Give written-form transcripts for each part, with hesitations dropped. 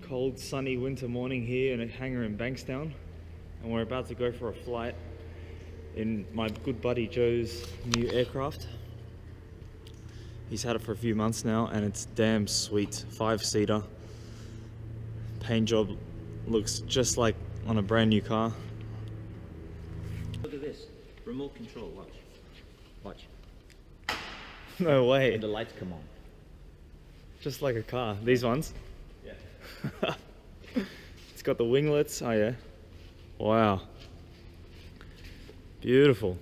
cold, sunny winter morning here in a hangar in Bankstown, and we're about to go for a flight in my good buddy Joe's new aircraft. He's had it for a few months now, and it's damn sweet. 5-seater. Paint job looks just like on a brand new car. Look at this, remote control, watch. Watch. No way. And the lights come on. Just like a car. These ones? Yeah. It's got the winglets. Oh yeah. Wow. Beautiful.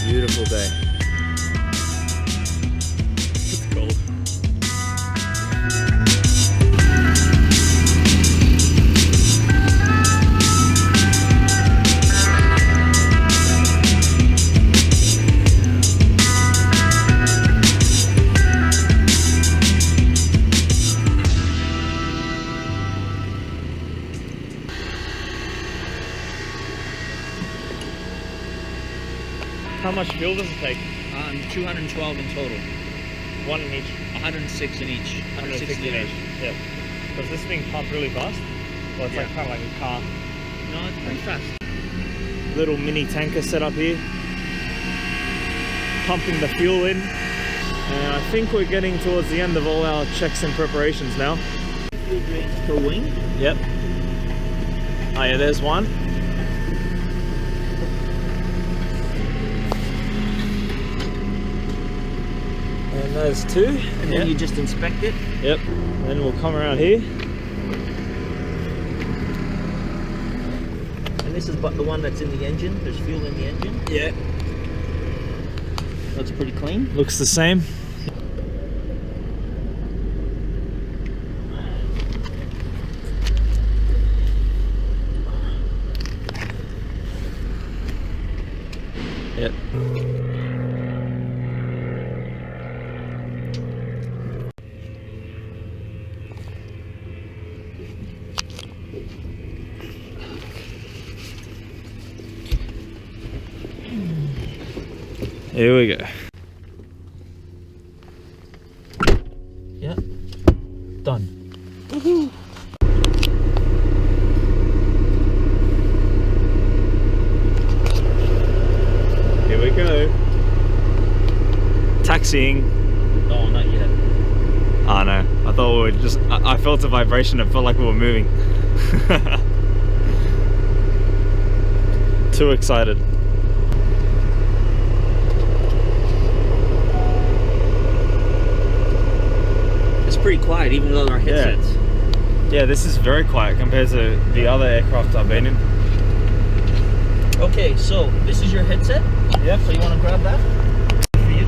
Beautiful day. It's cold. How much fuel does it take? 212 in total. One in each. 106 in each. 106 liters. Yeah. Does this thing pump really fast? Well, it's like kind of like a car. No, it's pretty fast. Little mini tanker set up here, pumping the fuel in. And I think we're getting towards the end of all our checks and preparations now. Fuel drains per wing. Yep. Oh yeah, there's one. And there's two. And then you just inspect it. Yep. Then we'll come around here. And this is the one that's in the engine. There's fuel in the engine. Yeah. Looks pretty clean. Looks the same. Yep. Here we go. Yeah. Done. Woohoo! Here we go. Taxiing. No, not yet. Oh no, I thought we were just, I felt a vibration, it felt like we were moving. Too excited. It's pretty quiet, even without our headsets. Yeah, this is very quiet compared to the other aircraft I've been in. Okay, so this is your headset. Yep. So you want to grab that? For you?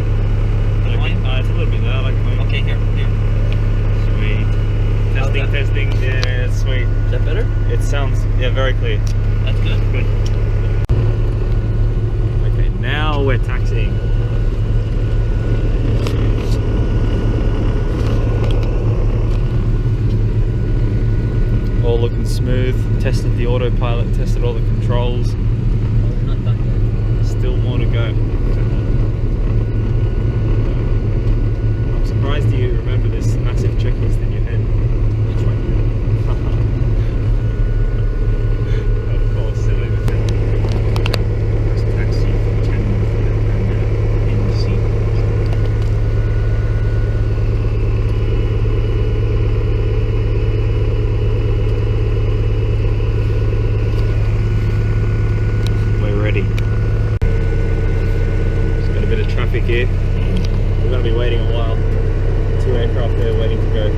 It's a little bit loud. Okay, here. Sweet. Testing. Yeah, it's sweet. Is that better? It sounds, yeah, very clear. That's good. Good. Okay, now we're taxiing. All looking smooth. Tested the autopilot, tested all the controls. Oh, we're not done yet. Still more to go. I'm surprised you remember this massive checklist in your head. Which one? Of course, silly. Taxi, in the seat. We're ready. There's got a bit of traffic here. We're going to be waiting a while. 2 aircraft there waiting to go.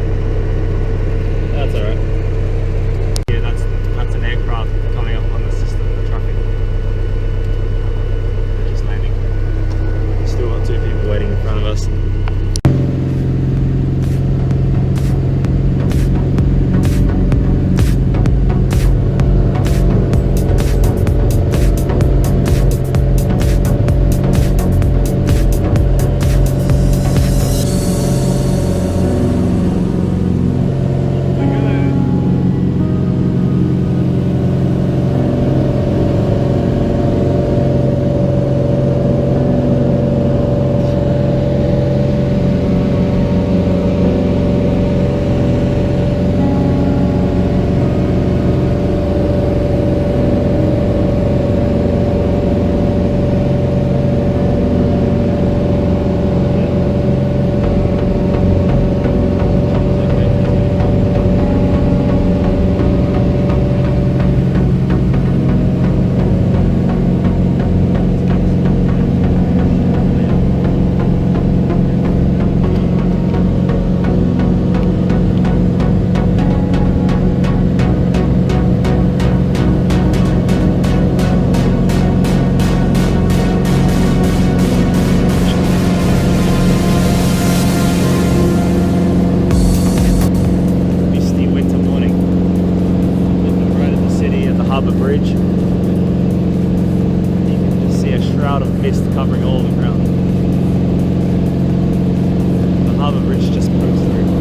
harbour bridge. You can just see a shroud of mist covering all the ground. The harbour bridge just pokes through.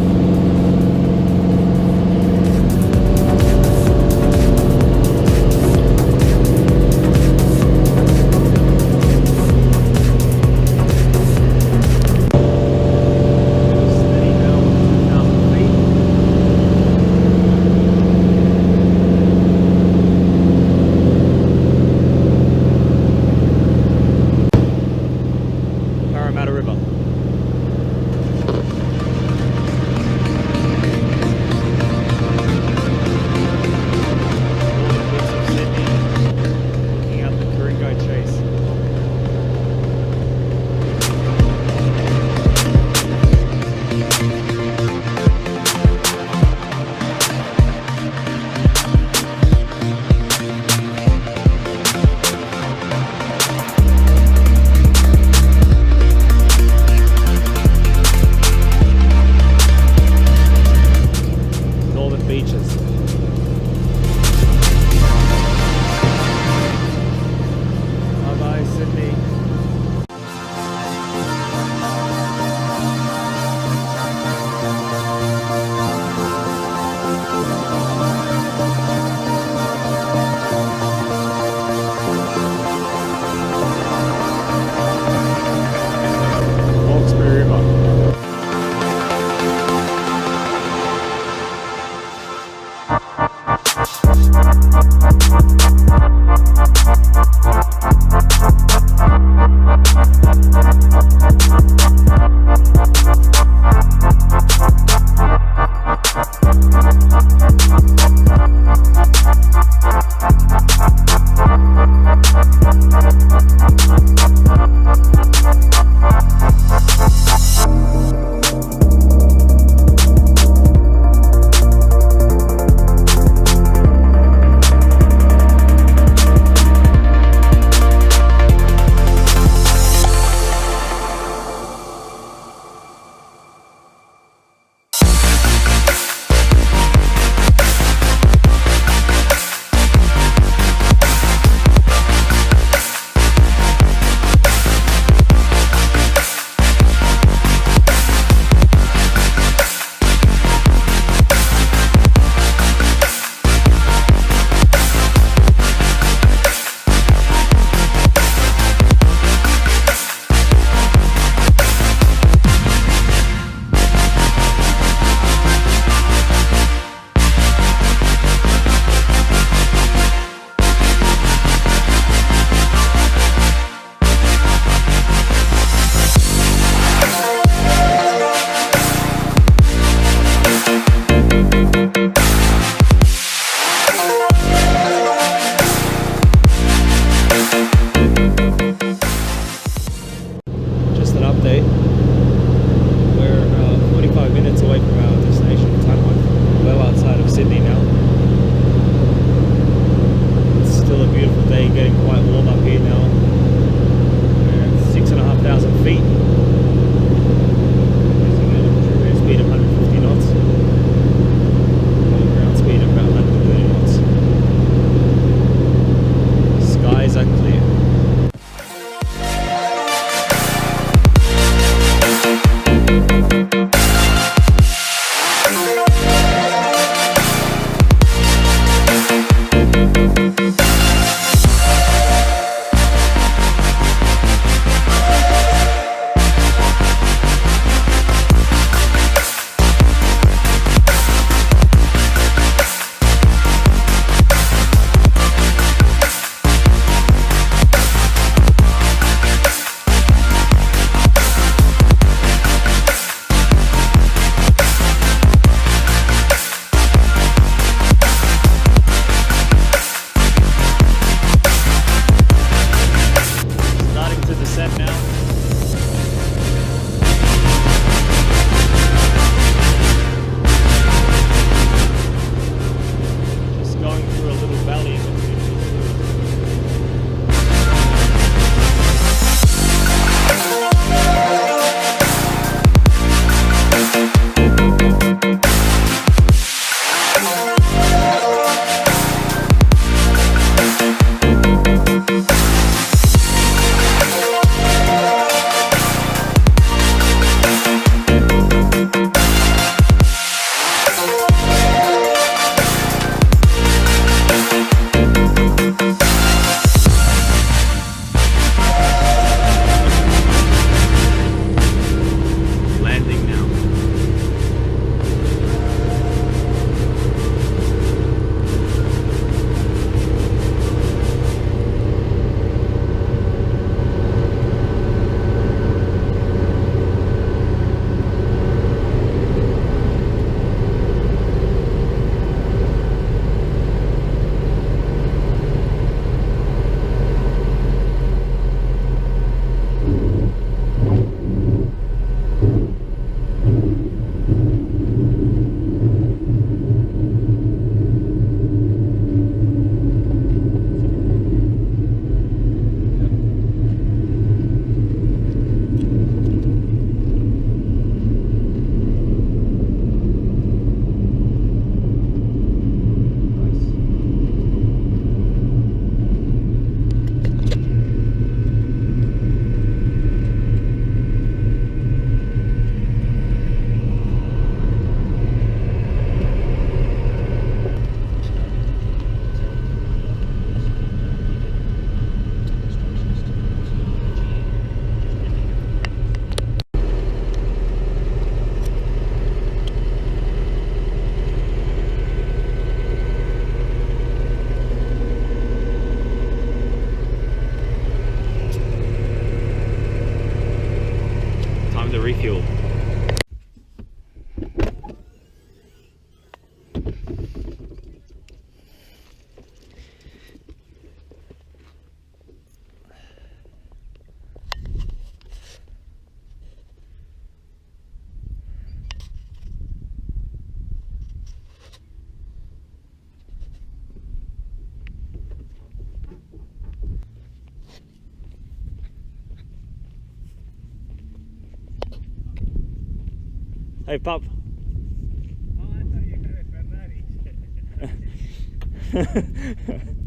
Hey, pup. Oh, I thought you had a Ferrari.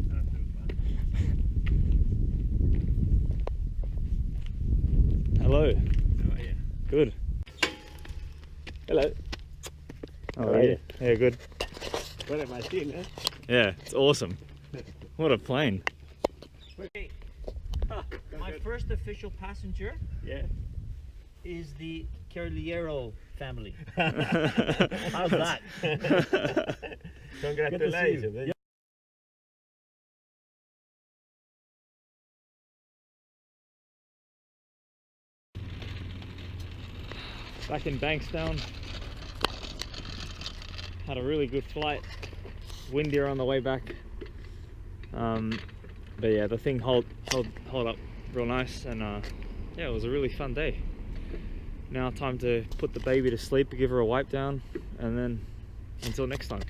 Not too bad. Hello. How are you? Good. Hello. How are you? Yeah, good. What have I seen, eh? Yeah, it's awesome. What a plane. Hey, my first official passenger Yeah. is the Carliero family. How's that? Congratulations. Good to Back in Bankstown. Had a really good flight. Windier on the way back. But yeah, the thing held up real nice, and yeah, it was a really fun day. Now time to put the baby to sleep, give her a wipe down, and then until next time.